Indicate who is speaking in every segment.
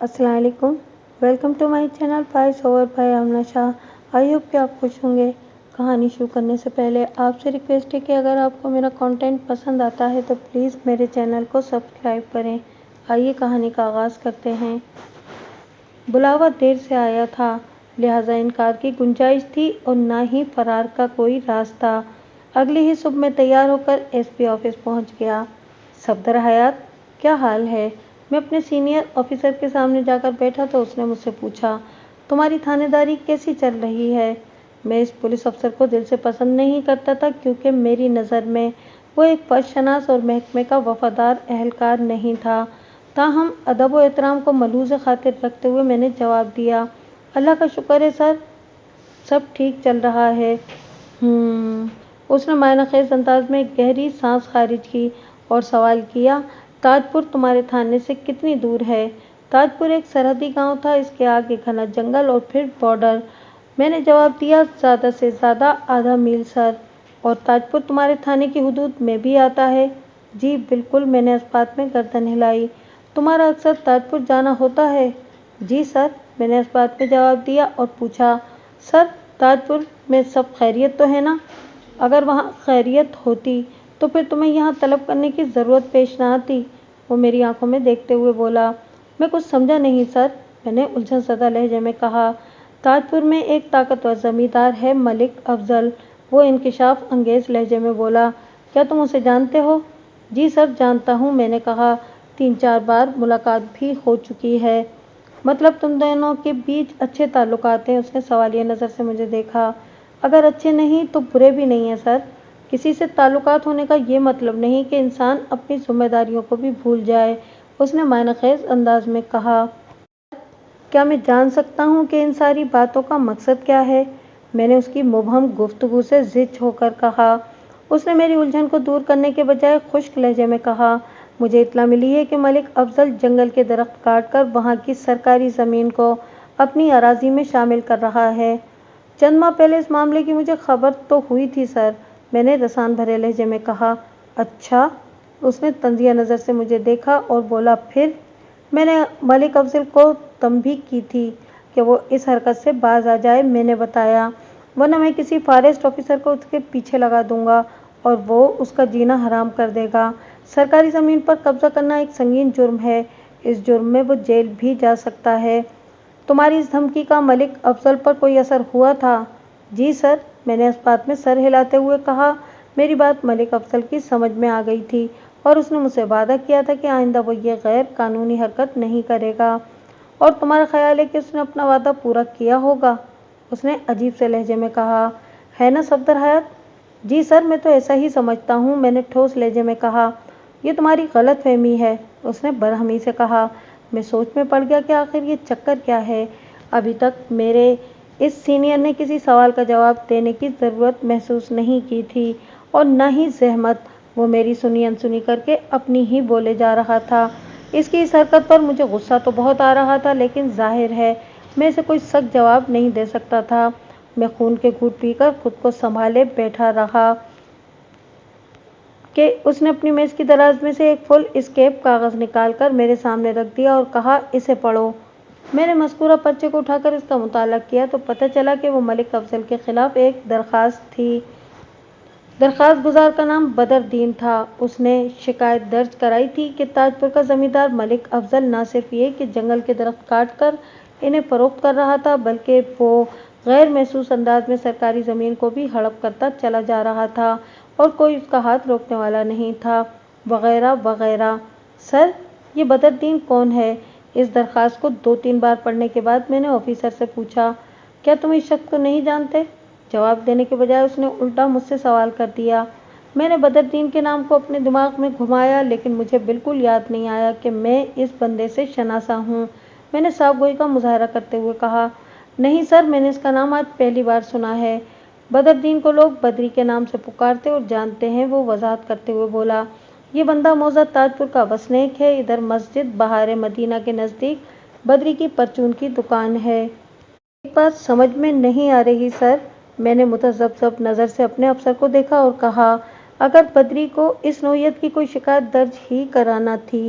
Speaker 1: अस्सलाम वालेकुम। Welcome to my channel voice over by Amna Shah. I hope कि आप खुश होंगे। कहानी शुरू करने से पहले आपसे रिक्वेस्ट है कि अगर आपको मेरा कंटेंट पसंद आता है तो प्लीज़ मेरे चैनल को सब्सक्राइब करें। आइए कहानी का आगाज़ करते हैं। बुलावा देर से आया था, लिहाजा इनकार की गुंजाइश थी और ना ही फरार का कोई रास्ता। अगली ही सुबह मैं तैयार होकर एसपी ऑफिस पहुंच गया। सफदर हयात, क्या हाल है? मैं अपने सीनियर ऑफिसर के सामने जाकर बैठा तो उसने मुझसे पूछा, तुम्हारी थानेदारी कैसी चल रही है? मैं इस पुलिस अफसर को दिल से पसंद नहीं करता था क्योंकि मेरी नज़र में वो एक पदशनास और महकमे का वफादार एहलकार नहीं था। ताहम अदब व एहतराम को मलूज़ खातिर रखते हुए मैंने जवाब दिया, अल्लाह का शुक्र है सर, सब ठीक चल रहा है। उसने मायनाखेज अंदाज में गहरी सांस खारिज की और सवाल किया, ताजपुर तुम्हारे थाने से कितनी दूर है? ताजपुर एक सरहदी गांव था, इसके आगे घना जंगल और फिर बॉर्डर। मैंने जवाब दिया, ज़्यादा से ज़्यादा आधा मील सर। और ताजपुर तुम्हारे थाने की हदूद में भी आता है? जी बिल्कुल, मैंने इस्पात में गर्दन हिलाई। तुम्हारा अक्सर ताजपुर जाना होता है? जी सर, मैंने इस्पात में जवाब दिया और पूछा, सर ताजपुर में सब खैरियत तो है ना? अगर वहाँ खैरियत होती तो फिर तुम्हें यहाँ तलब करने की ज़रूरत पेश ना आती। वो मेरी आंखों में देखते हुए बोला, मैं कुछ समझा नहीं सर, मैंने उलझन ज़दा लहजे में कहा। ताजपुर में एक ताकतवर ज़मींदार है, मलिक अफजल। वो इंकिशाफ अंगेज़ लहजे में बोला, क्या तुम उसे जानते हो? जी सर जानता हूँ, मैंने कहा, 3-4 बार मुलाकात भी हो चुकी है। मतलब तुम दोनों के बीच अच्छे ताल्लुकात हैं? उसने सवालिया नज़र से मुझे देखा। अगर अच्छे नहीं तो बुरे भी नहीं हैं सर। किसी से ताल्लुकात होने का ये मतलब नहीं कि इंसान अपनी जिम्मेदारियों को भी भूल जाए, उसने मायनाखेज अंदाज में कहा। क्या मैं जान सकता हूँ कि इन सारी बातों का मकसद क्या है? मैंने उसकी मुबहम गुफ्तगू से ज़िद होकर कहा। उसने मेरी उलझन को दूर करने के बजाय खुश्क लहजे में कहा, मुझे इत्तला मिली है कि मलिक अफजल जंगल के दरख्त काट कर वहाँ की सरकारी ज़मीन को अपनी अराजी में शामिल कर रहा है। चंद माह पहले इस मामले की मुझे खबर तो हुई थी सर, मैंने रसान भरे लहजे में कहा। अच्छा? उसने तंजिया नज़र से मुझे देखा और बोला, फिर? मैंने मलिक अफजल को तंबीह की थी कि वो इस हरकत से बाज आ जाए। मैंने बताया, वरना मैं किसी फॉरेस्ट ऑफिसर को उसके पीछे लगा दूंगा और वो उसका जीना हराम कर देगा। सरकारी ज़मीन पर कब्जा करना एक संगीन जुर्म है, इस जुर्म में वो जेल भी जा सकता है। तुम्हारी इस धमकी का मलिक अफजल पर कोई असर हुआ था? जी सर, मैंने इस बात में सर हिलाते हुए कहा। मेरी बात मलिक अफजल की समझ में आ गई थी और उसने मुझसे वादा किया था कि आइंदा वो ये गैर कानूनी हरकत नहीं करेगा। और तुम्हारा ख्याल है कि उसने अपना वादा पूरा किया होगा? उसने अजीब से लहजे में कहा। है ना सफदर हयात? जी सर, मैं तो ऐसा ही समझता हूँ, मैंने ठोस लहजे में कहा। ये तुम्हारी गलत फहमी है, उसने बरहमी से कहा। मैं सोच में पड़ गया कि आखिर ये चक्कर क्या है। अभी तक मेरे इस सीनियर ने किसी सवाल का जवाब देने की ज़रूरत महसूस नहीं की थी और न ही ज़हमत। वो मेरी सुनी अनसुनी करके अपनी ही बोले जा रहा था। इसकी इस हरकत पर मुझे गुस्सा तो बहुत आ रहा था, लेकिन जाहिर है मैं इसे कोई सख्त जवाब नहीं दे सकता था। मैं खून के घूंट पीकर खुद को संभाले बैठा रहा कि उसने अपनी मेज़ की दराज में से एक फुल स्केप कागज़ निकालकर मेरे सामने रख दिया और कहा, इसे पढ़ो। मैंने मज़कूरा पर्चे को उठाकर इसका मुताला किया तो पता चला कि वो मलिक अफजल के खिलाफ एक दरख्वास्त थी। दरख्वास्त गुजार का नाम बदरदीन था। उसने शिकायत दर्ज कराई थी कि ताजपुर का ज़मींदार मलिक अफजल न सिर्फ ये कि जंगल के दरख्त काट कर इन्हें फरोख्त कर रहा था, बल्कि वो गैर महसूस अंदाज में सरकारी ज़मीन को भी हड़प करता चला जा रहा था और कोई उसका हाथ रोकने वाला नहीं था, वगैरह वगैरह। सर, ये बदरदीन कौन है? इस दरख्वास्त को 2-3 बार पढ़ने के बाद मैंने ऑफिसर से पूछा, क्या तुम इस शख्स को नहीं जानते? जवाब देने के बजाय उसने उल्टा मुझसे सवाल कर दिया। मैंने बदरदीन के नाम को अपने दिमाग में घुमाया, लेकिन मुझे बिल्कुल याद नहीं आया कि मैं इस बंदे से शनासा हूँ। मैंने साफ़गोई का मुजाहरा करते हुए कहा, नहीं सर, मैंने इसका नाम आज पहली बार सुना है। बदरदीन को लोग बदरी के नाम से पुकारते और जानते हैं, वो वजाहत करते हुए बोला। ये बंदा मौजा ताजपुर का वसनीक है, इधर मस्जिद बहार मदीना के नज़दीक बदरी की परचून की दुकान है। एक बात समझ में नहीं आ रही सर, मैंने मुतज़ब्ज़ब नज़र से अपने अफसर को देखा और कहा, अगर बदरी को इस नौयत की कोई शिकायत दर्ज ही कराना थी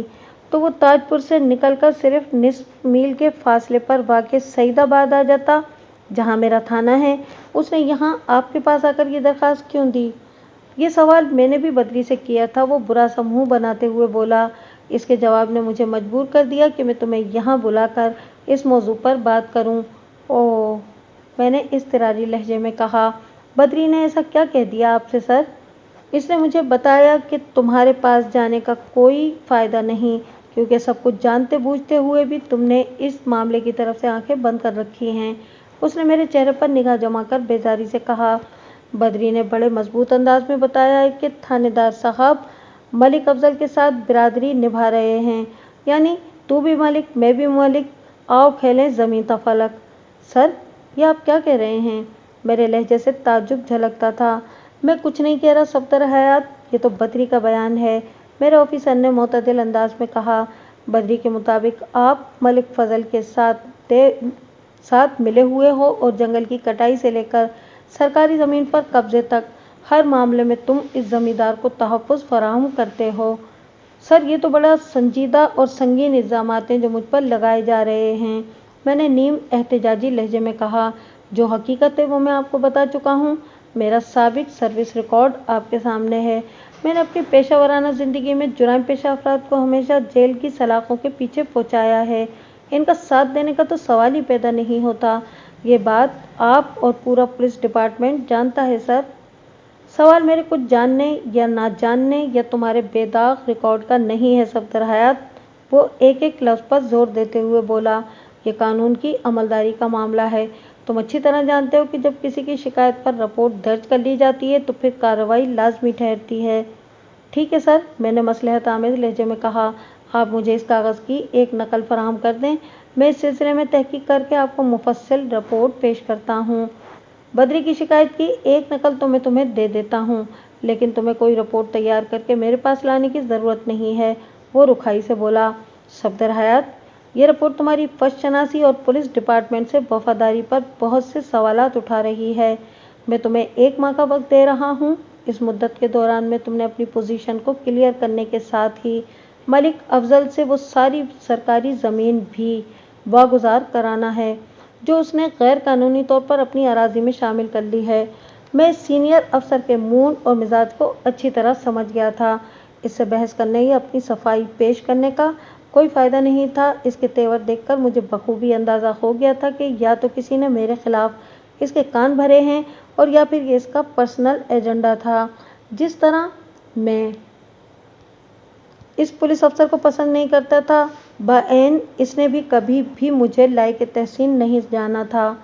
Speaker 1: तो वो ताजपुर से निकलकर सिर्फ निस्फ मील के फासले पर वाक़ सईदाबाद आ जाता, जहाँ मेरा थाना है। उसने यहाँ आपके पास आकर ये दरख्वास्त क्यों दी? ये सवाल मैंने भी बद्री से किया था। वो बुरा सा मुँह बनाते हुए बोला। इसके जवाब ने मुझे मजबूर कर दिया कि मैं तुम्हें यहाँ बुलाकर इस मौजू पर बात करूँ। ओह, मैंने इज़्तिरारी लहजे में कहा। बद्री ने ऐसा क्या कह दिया आपसे सर? इसने मुझे बताया कि तुम्हारे पास जाने का कोई फ़ायदा नहीं, क्योंकि सब कुछ जानते बूझते हुए भी तुमने इस मामले की तरफ से आंखें बंद कर रखी हैं। उसने मेरे चेहरे पर निगाह जमा कर बेजारी से कहा। बद्री ने बड़े मजबूत अंदाज में बताया है कि थानेदार साहब मलिक अफजल के साथ बिरादरी निभा रहे हैं, यानी तू भी मलिक मैं भी मलिक, आओ खेलें ज़मीन ता फलक। सर, ये आप क्या कह रहे हैं? मेरे लहजे से ताज्जुब झलकता था। मैं कुछ नहीं कह रहा सफदर हयात, ये तो बद्री का बयान है, मेरे ऑफिसर ने मोतदिल अंदाज में कहा। बद्री के मुताबिक आप मलिक फजल के साथ मिले हुए हो और जंगल की कटाई से लेकर सरकारी ज़मीन पर कब्जे तक हर मामले में तुम इस ज़मींदार को तहफ़्फ़ुज़ फराहम करते हो। सर, ये तो बड़ा संजीदा और संगीन इल्ज़ामात हैं जो मुझ पर लगाए जा रहे हैं, मैंने नीम एहतजाजी लहजे में कहा। जो हकीकत है वो मैं आपको बता चुका हूँ। मेरा साबिक सर्विस रिकॉर्ड आपके सामने है। मैंने अपनी पेशा वराना ज़िंदगी में जुराइम पेशा अफराद को हमेशा जेल की सलाखों के पीछे पहुँचाया है। इनका साथ देने का तो सवाल ही पैदा नहीं होता। ये बात आप और पूरा पुलिस डिपार्टमेंट जानता है सर। सवाल मेरे कुछ जानने या ना जानने या तुम्हारे बेदाग रिकॉर्ड का नहीं है सफदर हयात, वो एक एक लफ्ज़ पर जोर देते हुए बोला। ये कानून की अमलदारी का मामला है। तुम अच्छी तरह जानते हो कि जब किसी की शिकायत पर रिपोर्ट दर्ज कर ली जाती है तो फिर कार्रवाई लाजमी ठहरती है। ठीक है सर, मैंने मसलहत आमेज़ लहजे में कहा। आप मुझे इस कागज़ की एक नकल फराहम कर दें, मैं इस सिलसिले में तहकीक करके आपको मुफस्सिल रिपोर्ट पेश करता हूँ। बद्री की शिकायत की एक नकल तो मैं तुम्हें दे देता हूँ, लेकिन तुम्हें कोई रिपोर्ट तैयार करके मेरे पास लाने की ज़रूरत नहीं है, वो रुखाई से बोला। सफदर हयात, ये रिपोर्ट तुम्हारी फर्शनासी और पुलिस डिपार्टमेंट से वफादारी पर बहुत से सवालात उठा रही है। मैं तुम्हें 1 माह का वक्त दे रहा हूँ। इस मुद्दत के दौरान में तुमने अपनी पोजीशन को क्लियर करने के साथ ही मलिक अफजल से वो सारी सरकारी ज़मीन भी वागुजार कराना है जो उसने गैर कानूनी तौर पर अपनी अराजी में शामिल कर ली है। मैं इस सीनियर अफसर के मूड और मिजाज को अच्छी तरह समझ गया था। इससे बहस करने या अपनी सफाई पेश करने का कोई फ़ायदा नहीं था। इसके तेवर देखकर मुझे बखूबी अंदाज़ा हो गया था कि या तो किसी ने मेरे खिलाफ इसके कान भरे हैं और या फिर ये इसका पर्सनल एजेंडा था। जिस तरह मैं इस पुलिस अफसर को पसंद नहीं करता था, बाएन इसने भी कभी भी मुझे लायक तहसीन नहीं जाना था।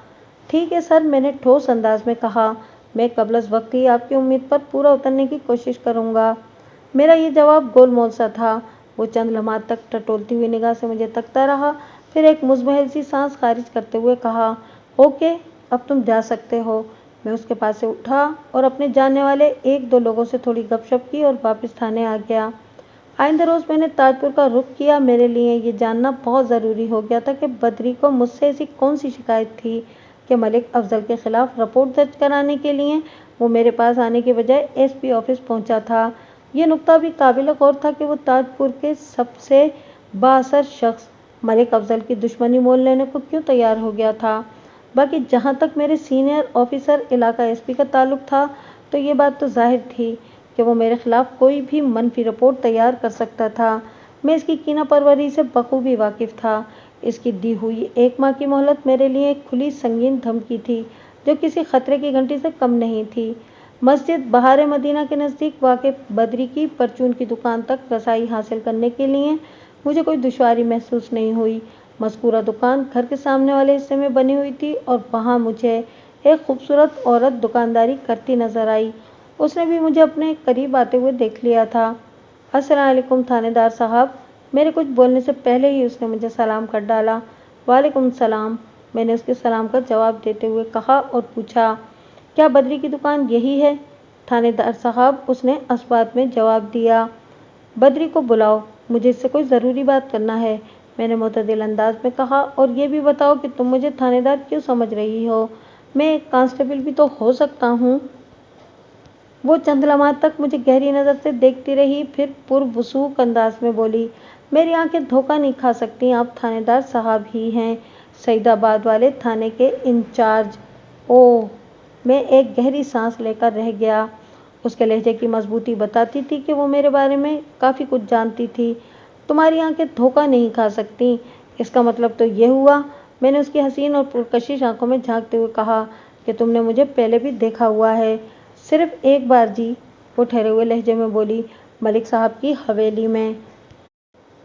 Speaker 1: ठीक है सर, मैंने ठोस अंदाज में कहा। मैं कबलज़ वक्त ही आपकी उम्मीद पर पूरा उतरने की कोशिश करूँगा। मेरा ये जवाब गोलमोल सा था। वो चंद लम्हात तक टटोलती हुई निगाह से मुझे तकता रहा, फिर एक मुज़महल सी सांस खारिज करते हुए कहा, ओके, अब तुम जा सकते हो। मैं उसके पास से उठा और अपने जानने वाले 1-2 लोगों से थोड़ी गपशप की और वापस थाने आ गया। आइंदा रोज़ मैंने ताजपुर का रुख किया। मेरे लिए ये जानना बहुत ज़रूरी हो गया था कि बद्री को मुझसे ऐसी कौन सी शिकायत थी कि मलिक अफजल के ख़िलाफ़ रिपोर्ट दर्ज कराने के लिए वो मेरे पास आने के बजाय एसपी ऑफिस पहुंचा था। ये नुक्ता भी काबिल गौर था कि वो ताजपुर के सबसे बाअसर शख्स मलिक अफजल की दुश्मनी मोल लेने को क्यों तैयार हो गया था। बाकी जहाँ तक मेरे सीनियर ऑफिसर इलाका एसपी का ताल्लुक था, तो ये बात तो जाहिर थी कि वो मेरे खिलाफ कोई भी मनफी रिपोर्ट तैयार कर सकता था। मैं इसकी कीना परवरी से बखूबी वाकिफ़ था। इसकी दी हुई 1 माह की मोहलत मेरे लिए एक खुली संगीन धमकी थी जो किसी खतरे की घंटी से कम नहीं थी। मस्जिद बहार मदीना के नज़दीक वाक़ बद्री की परचून की दुकान तक रसाई हासिल करने के लिए मुझे कोई दुश्वारी महसूस नहीं हुई। मज़कूरा दुकान घर के सामने वाले हिस्से में बनी हुई थी और वहाँ मुझे एक खूबसूरत औरत दुकानदारी करती नजर आई। उसने भी मुझे अपने करीब आते हुए देख लिया था। अस्सलाम वालेकुम थानेदार साहब। मेरे कुछ बोलने से पहले ही उसने मुझे सलाम कर डाला। वालेकुम सलाम, मैंने उसके सलाम का जवाब देते हुए कहा और पूछा, क्या बद्री की दुकान यही है? थानेदार साहब, उसने अस्बात में जवाब दिया। बद्री को बुलाओ, मुझे इससे कोई ज़रूरी बात करना है, मैंने मुतदिल अंदाज में कहा। और ये भी बताओ कि तुम मुझे थानेदार क्यों समझ रही हो? मैं एक कांस्टेबल भी तो हो सकता हूँ। वो चंद लम्हात तक मुझे गहरी नज़र से देखती रही, फिर पुरवसूख अंदाज में बोली, मेरी आंखें धोखा नहीं खा सकती, आप थानेदार साहब ही हैं, सईदाबाद वाले थाने के इंचार्ज। ओह, मैं एक गहरी सांस लेकर रह गया। उसके लहजे की मजबूती बताती थी कि वो मेरे बारे में काफ़ी कुछ जानती थी। तुम्हारी आंखें धोखा नहीं खा सकती, इसका मतलब तो ये हुआ, मैंने उसकी हसीन और पुरकशिश आंखों में झांकते हुए कहा, कि तुमने मुझे पहले भी देखा हुआ है। सिर्फ एक बार जी, वो ठहरे हुए लहजे में बोली, मलिक साहब की हवेली में।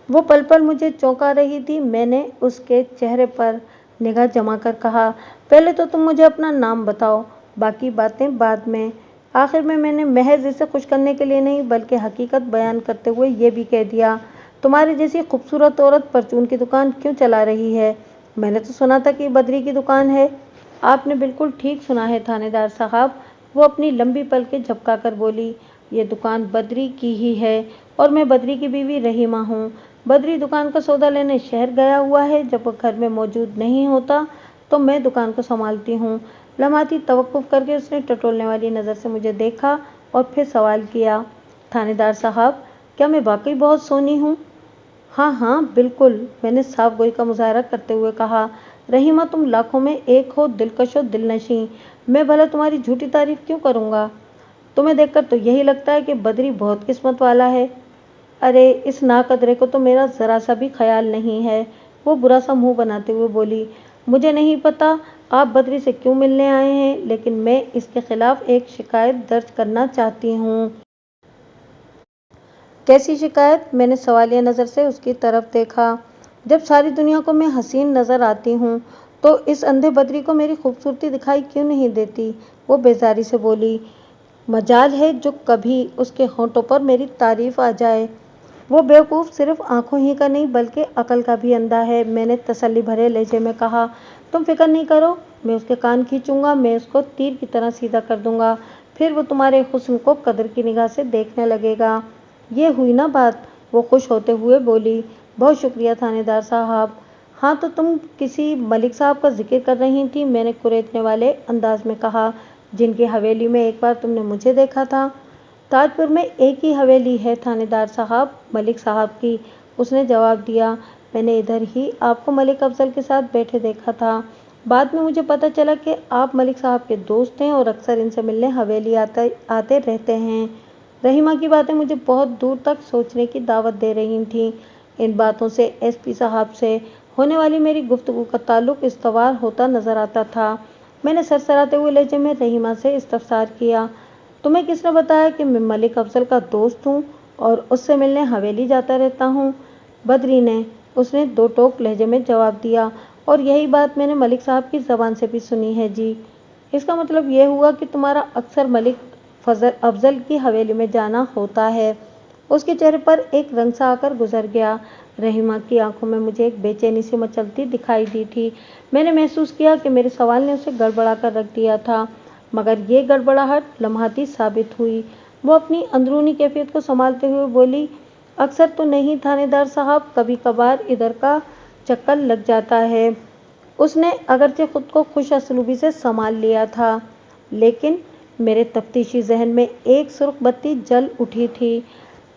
Speaker 1: वो पल पल मुझे चौंका रही थी। मैंने उसके चेहरे पर निगाह जमा कर कहा, पहले तो तुम मुझे अपना नाम बताओ, बाकी बातें बाद में। आखिर में मैंने महज इसे खुश करने के लिए नहीं बल्कि हकीकत बयान करते हुए ये भी कह दिया, तुम्हारी जैसी खूबसूरत औरत परचून की दुकान क्यों चला रही है? मैंने तो सुना था कि बद्री की दुकान है। आपने बिल्कुल ठीक सुना है थानेदार साहब, वो अपनी लंबी पलकें झपकाकर बोली, ये दुकान बद्री की ही है और मैं बद्री की बीवी रहीमा हूँ। बद्री दुकान का सौदा लेने शहर गया हुआ है, जब वो घर में मौजूद नहीं होता तो मैं दुकान को संभालती हूँ। लम्हाती तवक्कुफ करके उसने टटोलने वाली नज़र से मुझे देखा और फिर सवाल किया, थानेदार साहब, क्या मैं वाकई बहुत सोनी हूँ? हाँ हाँ बिल्कुल, मैंने साफ गोई का मुजाहरा करते हुए कहा, रहीमा तुम लाखों में एक हो, दिलकश और दिलनशी। मैं भला तुम्हारी झूठी तारीफ क्यों करूँगा? तुम्हें देखकर तो यही लगता है कि बद्री बहुत किस्मत वाला है। अरे इस नाकदरे को तो मेरा ज़रा सा भी ख्याल नहीं है। वो बुरा सा मुंह बनाते हुए बोली, मुझे नहीं पता आप बद्री से क्यों मिलने आए हैं, लेकिन मैं इसके खिलाफ एक शिकायत दर्ज करना चाहती हूँ। कैसी शिकायत? मैंने सवालिया नज़र से उसकी तरफ देखा। जब सारी दुनिया को मैं हसीन नज़र आती हूँ तो इस अंधे बद्री को मेरी खूबसूरती दिखाई क्यों नहीं देती? वो बेजारी से बोली, मजाल है जो कभी उसके होंठों पर मेरी तारीफ आ जाए। वो बेवकूफ़ सिर्फ आंखों ही का नहीं बल्कि अकल का भी अंधा है, मैंने तसल्ली भरे लहजे में कहा। तुम फिक्र नहीं करो, मैं उसके कान खींचूंगा, मैं उसको तीर की तरह सीधा कर दूंगा, फिर वो तुम्हारे हुस्न को कदर की निगाह से देखने लगेगा। ये हुई ना बात? वो खुश होते हुए बोली, बहुत शुक्रिया थानेदार साहब। हाँ तो तुम किसी मलिक साहब का जिक्र कर रही थी, मैंने कुरेदने वाले अंदाज में कहा, जिनकी हवेली में एक बार तुमने मुझे देखा था। ताजपुर में एक ही हवेली है थानेदार साहब, मलिक साहब की, उसने जवाब दिया। मैंने इधर ही आपको मलिक अफजल के साथ बैठे देखा था। बाद में मुझे पता चला कि आप मलिक साहब के दोस्त हैं और अक्सर इनसे मिलने हवेली आते रहते हैं। रहीमा की बातें मुझे बहुत दूर तक सोचने की दावत दे रही थीं। इन बातों से एसपी साहब से होने वाली मेरी गुफ्तगू का ताल्लुक इस्तवार होता नजर आता था। मैंने सरसराते हुए लहजे में रहीमा से इस्तफसार किया, तुम्हें किसने बताया कि मैं मलिक अफजल का दोस्त हूँ और उससे मिलने हवेली जाता रहता हूँ? बद्री ने, उसने दो टोक लहजे में जवाब दिया, और यही बात मैंने मलिक साहब की ज़बान से भी सुनी है जी। इसका मतलब ये हुआ कि तुम्हारा अक्सर मलिक अफजल की हवेली में जाना होता है। उसके चेहरे पर एक रंग सा आकर गुजर गया। रहीमा की आंखों में मुझे एक बेचैनी सी मचलती दिखाई दी थी। मैंने महसूस किया कि मेरे सवाल ने उसे गड़बड़ा कर रख दिया था, मगर ये गड़बड़ाहट लम्हाती साबित हुई। वो अपनी अंदरूनी कैफियत को संभालते हुए बोली, अक्सर तो नहीं थानेदार साहब, कभी कभार इधर का चक्कर लग जाता है। उसने अगरचे खुद को खुश असलूबी से संभाल लिया था, लेकिन मेरे तफ्तीशी जहन में एक सुर्ख बत्ती जल उठी थी।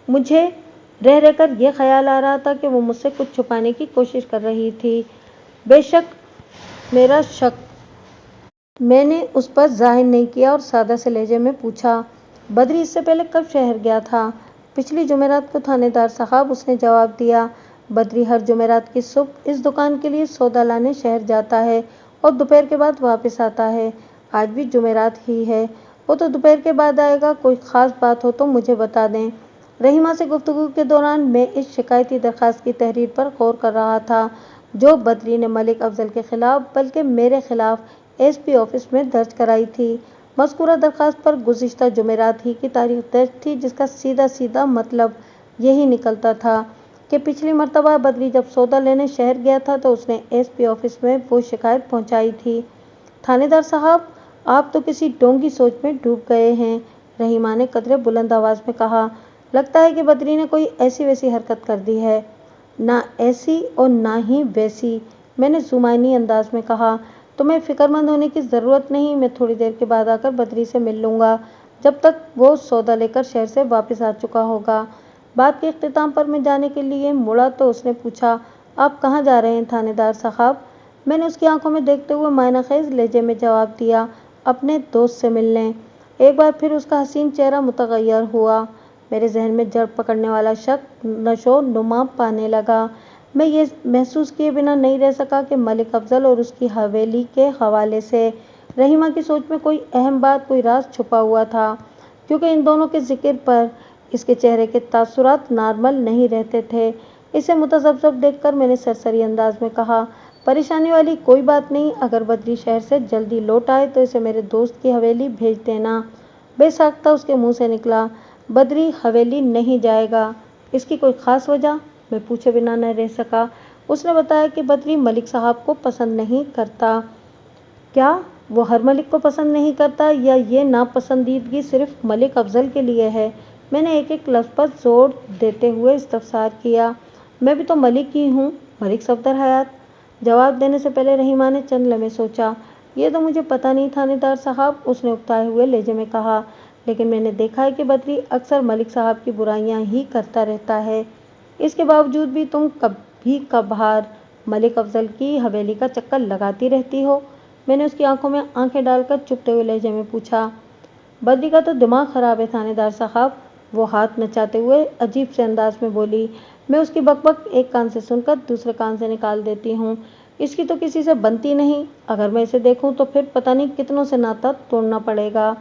Speaker 1: मुझे रह रहकर यह ख्याल आ रहा था कि वो मुझसे कुछ छुपाने की कोशिश कर रही थी। बेशक मेरा शक मैंने उस पर जाहिर नहीं किया और सादा से लहजे में पूछा, बद्री इससे पहले कब शहर गया था? पिछली जुमेरात को थानेदार साहब, उसने जवाब दिया। बद्री हर जुमेरात की सुबह इस दुकान के लिए सौदा लाने शहर जाता है और दोपहर के बाद वापस आता है। आज भी जुमेरात ही है, वो तो दोपहर के बाद आएगा। कोई ख़ास बात हो तो मुझे बता दें। रहीमा से गुफ्तगू के दौरान मैं इस शिकायती दरख्वास्त की तहरीर पर गौर कर रहा था जो बद्री ने मलिक अफजल के खिलाफ बल्कि मेरे खिलाफ एसपी ऑफिस में दर्ज कराई थी। मज़कूरा दरख्वास्त पर गुज़िश्ता जुमेरात ही की तारीख दर्ज थी, जिसका सीधा सीधा मतलब यही निकलता था कि पिछली मरतबा बद्री जब सौदा लेने शहर गया था तो उसने एसपी ऑफिस में वो शिकायत पहुंचाई थी। थानेदार साहब, आप तो किसी डोंगी सोच में डूब गए हैं, रहीमा ने कदरे बुलंद आवाज़ में कहा। लगता है कि बद्री ने कोई ऐसी वैसी हरकत कर दी है। ना ऐसी और ना ही वैसी, मैंने जुमानी अंदाज में कहा। तुम्हें फिक्रमंद होने की ज़रूरत नहीं, मैं थोड़ी देर के बाद आकर बद्री से मिल लूँगा, जब तक वो सौदा लेकर शहर से वापस आ चुका होगा। बात के इख्तिताम पर मैं जाने के लिए मुड़ा तो उसने पूछा, आप कहाँ जा रहे हैं थानेदार साहब? मैंने उसकी आंखों में देखते हुए मायनाखेज लहजे में जवाब दिया, अपने दोस्त से मिलने। एक बार फिर उसका हसीन चेहरा मुतगय्यर हुआ। मेरे जहन में जड़ पकड़ने वाला शक नशो नुमा पाने लगा। मैं ये महसूस किए बिना नहीं रह सका कि मलिक अफजल और उसकी हवेली के हवाले से रहीमा की सोच में कोई अहम बात, कोई राज छुपा हुआ था, क्योंकि इन दोनों के जिक्र पर इसके चेहरे के तासुरात नॉर्मल नहीं रहते थे। इसे मुतज़ब्ज़ब देखकर मैंने सरसरी अंदाज में कहा, परेशानी वाली कोई बात नहीं, अगर बद्री शहर से जल्दी लौट आए तो इसे मेरे दोस्त की हवेली भेज देना। बेसाख्ता उसके मुंह से निकला, बद्री हवेली नहीं जाएगा। इसकी कोई ख़ास वजह? मैं पूछे बिना न रह सका। उसने बताया कि बद्री मलिक साहब को पसंद नहीं करता। क्या वो हर मलिक को पसंद नहीं करता, या ये नापसंदीदगी सिर्फ मलिक अफजल के लिए है? मैंने एक एक लफ्ज़ पर जोर देते हुए इस्तफसार किया। मैं भी तो मलिक ही हूँ, मलिक सफदर हयात। जवाब देने से पहले रहीमा ने चंद लम्हे सोचा। ये तो मुझे पता नहीं थानेदार साहब, उसने उकताए हुए लहजे में कहा, लेकिन मैंने देखा है कि बद्री अक्सर मलिक साहब की बुराइयां ही करता रहता है। इसके बावजूद भी तुम कभी कभार मलिक अफजल की हवेली का चक्कर लगाती रहती हो? मैंने उसकी आंखों में आंखें डालकर चुपते हुए लहजे में पूछा। बद्री का तो दिमाग खराब है थानेदार साहब, वो हाथ नचाते हुए अजीब से अंदाज में बोली। मैं उसकी बकबक एक कान से सुनकर दूसरे कान से निकाल देती हूँ। इसकी तो किसी से बनती नहीं, अगर मैं इसे देखूं तो फिर पता नहीं कितनों से नाता तोड़ना पड़ेगा।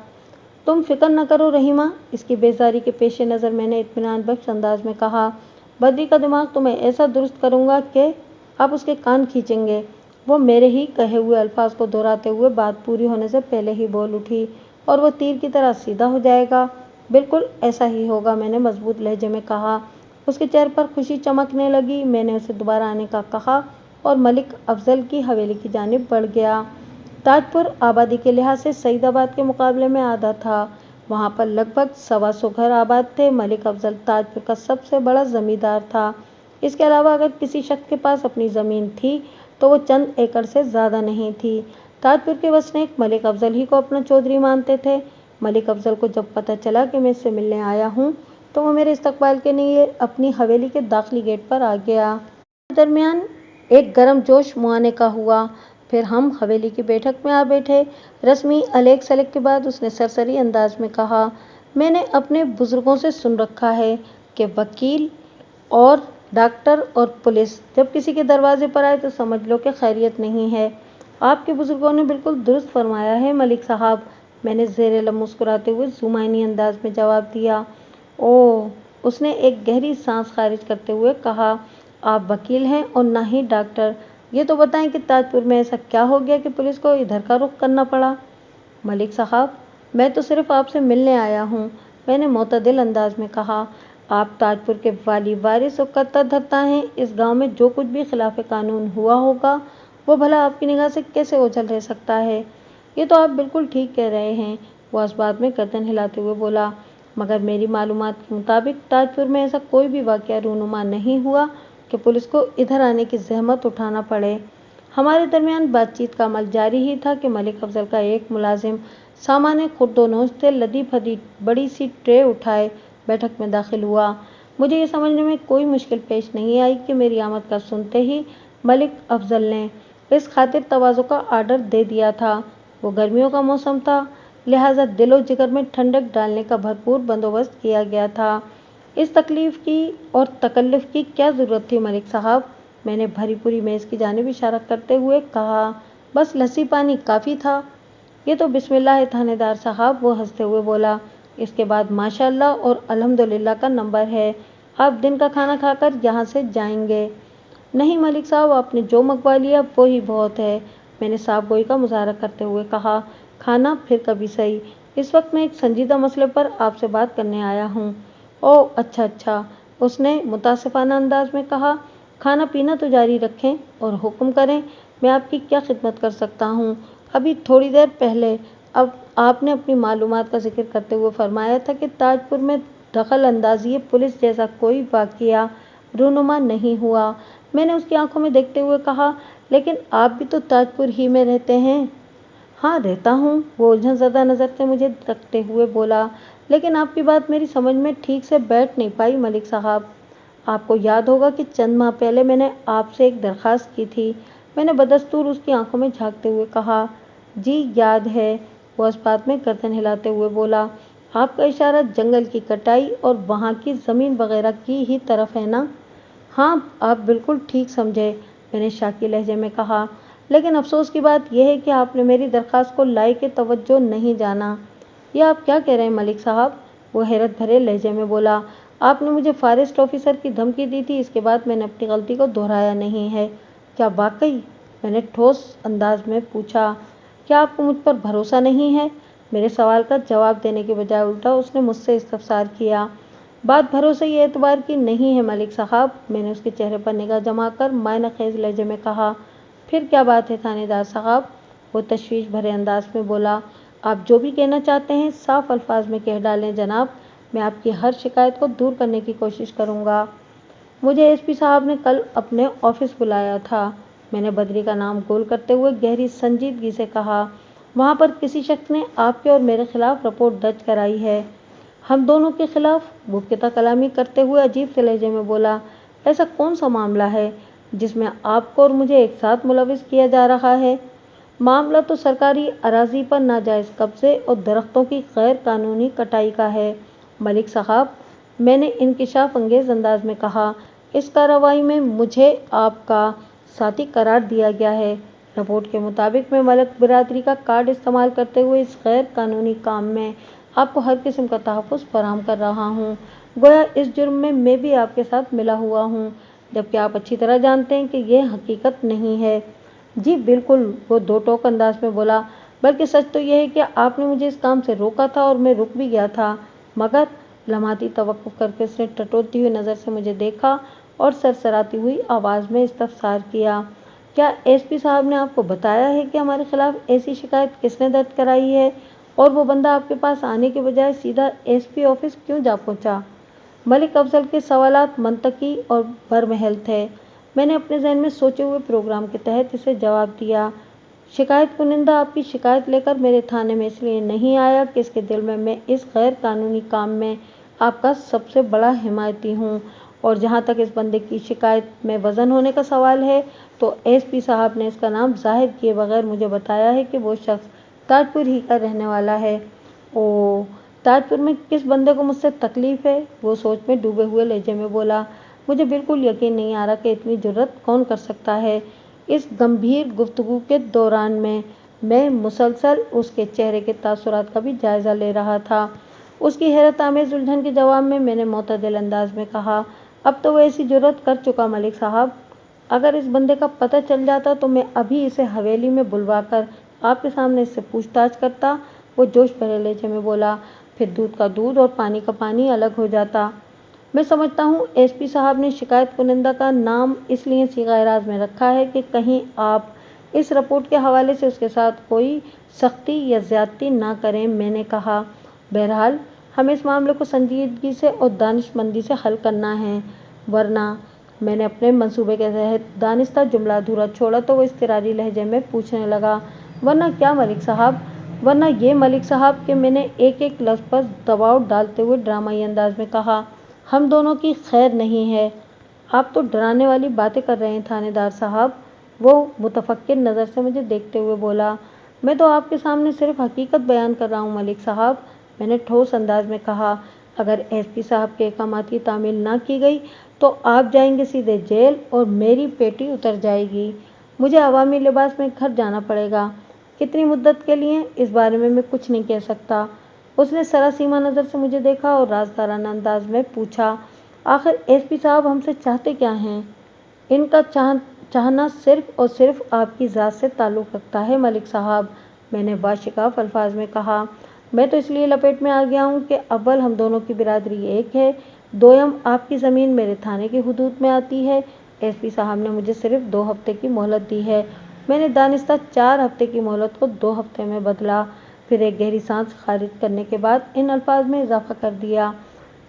Speaker 1: तुम फिक्र न करो रहीमा, इसकी बेजारी के पेश नज़र मैंने इत्मीनान बख्श अंदाज में कहा। बद्री का दिमाग तो मैं ऐसा दुरुस्त करूँगा कि आप उसके कान खींचेंगे। वो मेरे ही कहे हुए अल्फाज को दोहराते हुए बात पूरी होने से पहले ही बोल उठी, और वो तीर की तरह सीधा हो जाएगा। बिल्कुल ऐसा ही होगा, मैंने मजबूत लहजे में कहा। उसके चेहरे पर खुशी चमकने लगी। मैंने उसे दोबारा आने का कहा और मलिक अफजल की हवेली की जानिब बढ़ गया। ताजपुर आबादी के लिहाज से सईदाबाद के मुकाबले में आधा था। वहाँ पर लगभग 125 घर आबाद थे। मलिक अफजल ताजपुर का सबसे बड़ा जमींदार था। इसके अलावा अगर किसी शख्स के पास अपनी ज़मीन थी तो वो चंद एकड़ से ज़्यादा नहीं थी। ताजपुर के वसनीक मलिक अफजल ही को अपना चौधरी मानते थे। मलिक अफजल को जब पता चला कि मैं इससे मिलने आया हूँ तो वो मेरे इस्तकबाल के लिए अपनी हवेली के दाखिली गेट पर आ गया। दरमियान एक गर्म जोश मुआने का हुआ। फिर हम हवेली की बैठक में आ बैठे। रस्मी अलेक सलेक के बाद उसने सरसरी अंदाज में कहा, मैंने अपने बुजुर्गों से सुन रखा है कि वकील और डॉक्टर और पुलिस जब किसी के दरवाजे पर आए तो समझ लो कि खैरियत नहीं है। आपके बुजुर्गों ने बिल्कुल दुरुस्त फरमाया है मलिक साहब, मैंने ज़ेरे लब मुस्कुराते हुए जुमाइनी अंदाज में जवाब दिया। ओह, उसने एक गहरी सांस खारिज करते हुए कहा, आप वकील हैं और ना ही डॉक्टर। ये तो बताएं कि ताजपुर में ऐसा क्या हो गया कि पुलिस को इधर का रुख करना पड़ा? मलिक साहब, मैं तो सिर्फ आपसे मिलने आया हूँ, मैंने मोतदिल अंदाज में कहा। आप ताजपुर के वाली वारिस और कर्ता धर्ता हैं। इस गांव में जो कुछ भी खिलाफ कानून हुआ होगा वो भला आपकी निगाह से कैसे ओझल रह सकता है? ये तो आप बिल्कुल ठीक कह रहे हैं, वो इस बात में गर्दन हिलाते हुए बोला। मगर मेरी मालूमात के मुताबिक ताजपुर में ऐसा कोई भी वाक़या रूनुमा नहीं हुआ कि पुलिस को इधर आने की जहमत उठाना पड़े। हमारे दरमियान बातचीत का अमल जारी ही था कि मलिक अफजल का एक मुलाजिम सामान्य खुर्दोनोश से लदी फदी बड़ी सी ट्रे उठाए बैठक में दाखिल हुआ। मुझे ये समझने में कोई मुश्किल पेश नहीं आई कि मेरी आमद का सुनते ही मलिक अफजल ने इस खातिर तवाज़ो का आर्डर दे दिया था। वो गर्मियों का मौसम था, लिहाजा दिलो जिगर में ठंडक डालने का भरपूर बंदोबस्त किया गया था। इस तकलीफ की और तकल्लुफ़ की क्या ज़रूरत थी मलिक साहब? मैंने भरी पूरी मेज़ की जानिब इशारा करते हुए कहा। बस लस्सी पानी काफ़ी था। ये तो बिस्मिल्लाह है थानेदार साहब, वो हंसते हुए बोला। इसके बाद माशाअल्लाह और अल्हम्दुलिल्लाह का नंबर है। आप दिन का खाना खाकर यहाँ से जाएंगे। नहीं मलिक साहब, आपने जो मंगवा लिया वो ही बहुत है, मैंने साफ गोई का मुजाहरा करते हुए कहा। खाना फिर कभी सही, इस वक्त मैं एक संजीदा मसले पर आपसे बात करने आया हूँ। ओह अच्छा अच्छा, उसने मुतासिफाना अंदाज में कहा। खाना पीना तो जारी रखें और हुक्म करें, मैं आपकी क्या खिदमत कर सकता हूँ? अभी थोड़ी देर पहले अब आपने अपनी मालूमात का जिक्र करते हुए फरमाया था कि ताजपुर में दखल अंदाजी पुलिस जैसा कोई वाक़या रूनुमा नहीं हुआ। मैंने उसकी आंखों में देखते हुए कहा, लेकिन आप भी तो ताजपुर ही में रहते हैं। हाँ रहता हूँ, वो उलझन ज़दा नज़र से मुझे तकते हुए बोला। लेकिन आपकी बात मेरी समझ में ठीक से बैठ नहीं पाई मलिक साहब। आपको याद होगा कि चंद माह पहले मैंने आपसे एक दरख्वास्त की थी। मैंने बदस्तूर उसकी आंखों में झांकते हुए कहा। जी याद है, वो इस बात में गर्दन हिलाते हुए बोला। आपका इशारा जंगल की कटाई और वहाँ की ज़मीन वगैरह की ही तरफ है ना? हाँ, आप बिल्कुल ठीक समझे, मैंने शाकी लहजे में कहा। लेकिन अफसोस की बात यह है कि आपने मेरी दरख्वास्त को लायक तवज्जो नहीं जाना। ये आप क्या कह रहे हैं मलिक साहब? वो हैरत भरे लहजे में बोला। आपने मुझे फॉरेस्ट ऑफिसर की धमकी दी थी, इसके बाद मैंने अपनी गलती को दोहराया नहीं है। क्या वाकई? मैंने ठोस अंदाज में पूछा। क्या आपको मुझ पर भरोसा नहीं है? मेरे सवाल का जवाब देने के बजाय उल्टा उसने मुझसे इस्तफसार किया। बात भरोसे या एतबार की नहीं है मलिक साहब, मैंने उसके चेहरे पर निगाह जमाकर मायना खेज लहजे में कहा। फिर क्या बात है थानेदार साहब? वो तशवीश भरे अंदाज में बोला। आप जो भी कहना चाहते हैं साफ अल्फाज में कह डालें जनाब, मैं आपकी हर शिकायत को दूर करने की कोशिश करूंगा। मुझे एसपी साहब ने कल अपने ऑफिस बुलाया था, मैंने बदरी का नाम गोल करते हुए गहरी संजीदगी से कहा। वहाँ पर किसी शख्स ने आपके और मेरे खिलाफ रिपोर्ट दर्ज कराई है। हम दोनों के खिलाफ? वो किता कलामी करते हुए अजीब से लहजे में बोला। ऐसा कौन सा मामला है जिसमें आपको और मुझे एक साथ मुलविस किया जा रहा है? मामला तो सरकारी अराजी पर नाजायज कब्जे और दरख्तों की गैर कानूनी कटाई का है मलिक साहब, मैंने इंकिशाफ अंगेज अंदाज में कहा। इस कार्रवाई में मुझे आपका साथी करार दिया गया है। रिपोर्ट के मुताबिक मैं मलिक बिरादरी का कार्ड इस्तेमाल करते हुए इस गैर कानूनी काम में आपको हर किस्म का तहफ़्फ़ुज़ फराहम कर रहा हूँ। गोया इस जुर्म में मैं भी आपके साथ मिला हुआ हूँ, जबकि आप अच्छी तरह जानते हैं कि यह हकीकत नहीं है। जी बिल्कुल, वो दो टोक अंदाज में बोला। बल्कि सच तो यह है कि आपने मुझे इस काम से रोका था और मैं रुक भी गया था, मगर लम्हाती तवक्कुफ़ करके उसने टटोलती हुई नज़र से मुझे देखा और सरसराती हुई आवाज़ में इस्तफसार किया। क्या एसपी साहब ने आपको बताया है कि हमारे खिलाफ ऐसी शिकायत किसने दर्ज कराई है? और वो बंदा आपके पास आने के बजाय सीधा एसपी ऑफिस क्यों जा पहुंचा? मलिक अफजल के सवालात मंतकी और बरमहल थे। मैंने अपने जहन में सोचे हुए प्रोग्राम के तहत इसे जवाब दिया। शिकायत कुनिंदा आपकी शिकायत लेकर मेरे थाने में इसलिए नहीं आया कि इसके दिल में मैं इस गैर कानूनी काम में आपका सबसे बड़ा हिमायती हूँ, और जहाँ तक इस बंदे की शिकायत में वज़न होने का सवाल है तो एसपी साहब ने इसका नाम जाहिर किए बगैर मुझे बताया है कि वो शख्स ताजपुर ही का रहने वाला है। ओ, ताजपुर में किस बंदे को मुझसे तकलीफ है? वो सोच में डूबे हुए लहजे में बोला। मुझे बिल्कुल यकीन नहीं आ रहा कि इतनी जुर्रत कौन कर सकता है। इस गंभीर गुफ्तगू के दौरान में मैं मुसलसल उसके चेहरे के तासुरात का भी जायज़ा ले रहा था। उसकी हैरत आमेज़ उलझन के जवाब में मैंने मोतदिल अंदाज में कहा, अब तो वो ऐसी जुर्रत कर चुका मलिक साहब। अगर इस बंदे का पता चल जाता तो मैं अभी इसे हवेली में बुलवाकर आपके सामने इससे पूछताछ करता। वो जोश भरे लहजे में बोला। फिर दूध का दूध और पानी का पानी अलग हो जाता। मैं समझता हूँ एसपी साहब ने शिकायत कुनिंदा का नाम इसलिए सीगा-ए-राज में रखा है कि कहीं आप इस रिपोर्ट के हवाले से उसके साथ कोई सख्ती या ज्यादती ना करें, मैंने कहा। बहरहाल हमें इस मामले को संजीदगी से और दानिशमंदी से हल करना है, वरना मैंने अपने मंसूबे के तहत दानिस्ता जुमला अधूरा छोड़ा तो वो इज़्तिरारी लहजे में पूछने लगा, वरना क्या मलिक साहब? वरना ये मलिक साहब कि मैंने एक एक लफ्ज़ पर दबाव डालते हुए ड्रामाई अंदाज में कहा, हम दोनों की खैर नहीं है। आप तो डराने वाली बातें कर रहे हैं थानेदार साहब, वो मुतफक्किर नज़र से मुझे देखते हुए बोला। मैं तो आपके सामने सिर्फ हकीकत बयान कर रहा हूँ मलिक साहब, मैंने ठोस अंदाज में कहा। अगर एसपी साहब के अहकामात की तामील ना की गई तो आप जाएंगे सीधे जेल और मेरी पेटी उतर जाएगी। मुझे अवामी लिबास में घर जाना पड़ेगा। कितनी मुद्दत के लिए, इस बारे में मैं कुछ नहीं कह सकता। उसने सरासीमा नज़र से मुझे देखा और राजदाराना अंदाज में पूछा, आखिर एसपी साहब हमसे चाहते क्या हैं? इनका चाहना सिर्फ और सिर्फ आपकी ज़ात से ताल्लुक़ रखता है मलिक साहब, मैंने बाशिकाफ अल्फाज में कहा। मैं तो इसलिए लपेट में आ गया हूँ कि अव्वल हम दोनों की बिरादरी एक है, दोयम आपकी ज़मीन मेरे थाने की हुदूद में आती है। एसपी साहब ने मुझे सिर्फ 2 हफ्ते की मोहलत दी है। मैंने दानिस्ता 4 हफ्ते की मोहलत को 2 हफ्ते में बदला। फिर एक गहरी सांस खारिज करने के बाद इन अल्फाज में इजाफा कर दिया,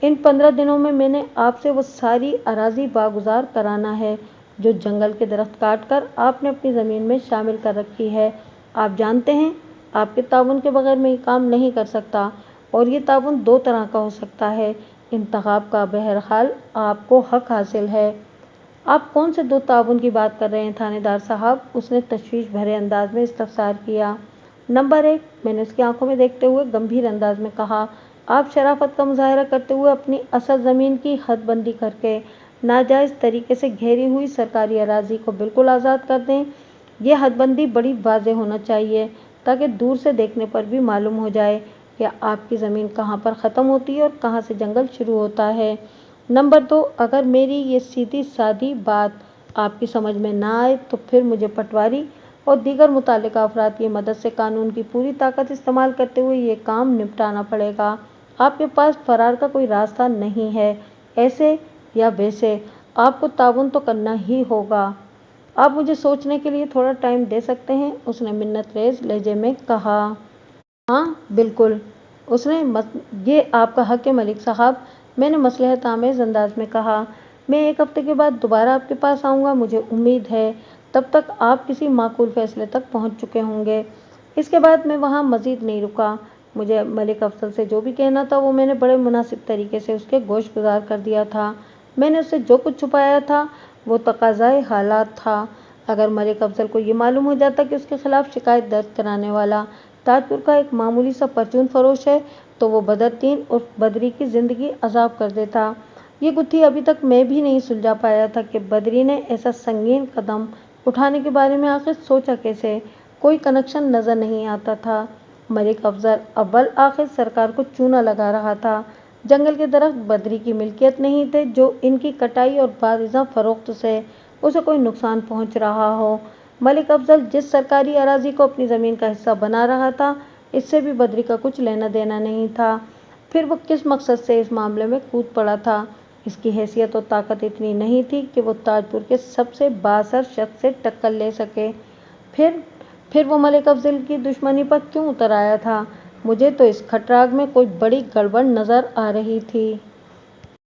Speaker 1: इन 15 दिनों में मैंने आपसे वो सारी अराजी बागुजार कराना है जो जंगल के दरख्त काट कर आपने अपनी ज़मीन में शामिल कर रखी है। आप जानते हैं आपके ताउन के बगैर मैं ये काम नहीं कर सकता। और ये ताउन दो तरह का हो सकता है, इंतखाब का। बहरहाल आपको हक हासिल है। आप कौन से दो ताउन की बात कर रहे हैं थानेदार साहब? उसने तशवीश भरे अंदाज में इस्तफसार किया। नंबर 1, मैंने उसकी आंखों में देखते हुए गंभीर अंदाज में कहा। आप शराफत का मुजाहरा करते हुए अपनी असल ज़मीन की हदबंदी करके नाजायज़ तरीके से घेरी हुई सरकारी अराजी को बिल्कुल आज़ाद कर दें। ये हदबंदी बड़ी वाज़ेह होना चाहिए ताकि दूर से देखने पर भी मालूम हो जाए कि आपकी ज़मीन कहाँ पर ख़त्म होती है और कहाँ से जंगल शुरू होता है। नंबर 2, अगर मेरी ये सीधी सादी बात आपकी समझ में ना आए तो फिर मुझे पटवारी और दीगर मुतल्लिका अफराद की मदद से कानून की पूरी ताकत इस्तेमाल करते हुए ये काम निपटाना पड़ेगा। आपके पास फरार का कोई रास्ता नहीं है। ऐसे या वैसे आपको ताउन तो करना ही होगा। आप मुझे सोचने के लिए थोड़ा टाइम दे सकते हैं? उसने मिन्नतरेज़ लहजे में कहा। हाँ बिल्कुल, ये आपका हक है मलिक साहब, मैंने मसलहत आमेज़ अंदाज में कहा। मैं 1 हफ्ते के बाद दोबारा आपके पास आऊँगा। मुझे उम्मीद है तब तक आप किसी माकूल फैसले तक पहुँच चुके होंगे। इसके बाद मैं वहाँ मज़ीद नहीं रुका। मुझे मलिक अफजल से जो भी कहना था वो मैंने बड़े मुनासिब तरीके से उसके गोशगुजार कर दिया था। मैंने उससे जो कुछ छुपाया था वो तकाज़ाए हालात था। अगर मलिक अफजल को ये मालूम हो जाता कि उसके खिलाफ शिकायत दर्ज कराने वाला ताजपुर का एक मामूली सा परचून फरोश है तो वो बदरतीन उर्फ बदरी की ज़िंदगी अजाब कर देता। ये गुत्थी अभी तक मैं भी नहीं सुलझा पाया था कि बदरी ने ऐसा संगीन कदम उठाने के बारे में आखिर सोचा कैसे। कोई कनेक्शन नज़र नहीं आता था। मलिक अफजल अव्वल आखिर सरकार को चूना लगा रहा था। जंगल के दरख्त बदरी की मिल्कियत नहीं थे जो इनकी कटाई और बारिज़ा फरोख्त से उसे कोई नुकसान पहुंच रहा हो। मलिक अफजल जिस सरकारी अराजी को अपनी ज़मीन का हिस्सा बना रहा था इससे भी बदरी का कुछ लेना देना नहीं था। फिर वो किस मकसद से इस मामले में कूद पड़ा था? इसकी हैसियत और ताकत इतनी नहीं थी कि वो ताजपुर के सबसे बाअसर शख्स से टक्कर ले सके। फिर वो मलिक अफजल की दुश्मनी पर क्यों उतर आया था? मुझे तो इस खटराग में कोई बड़ी गड़बड़ नज़र आ रही थी।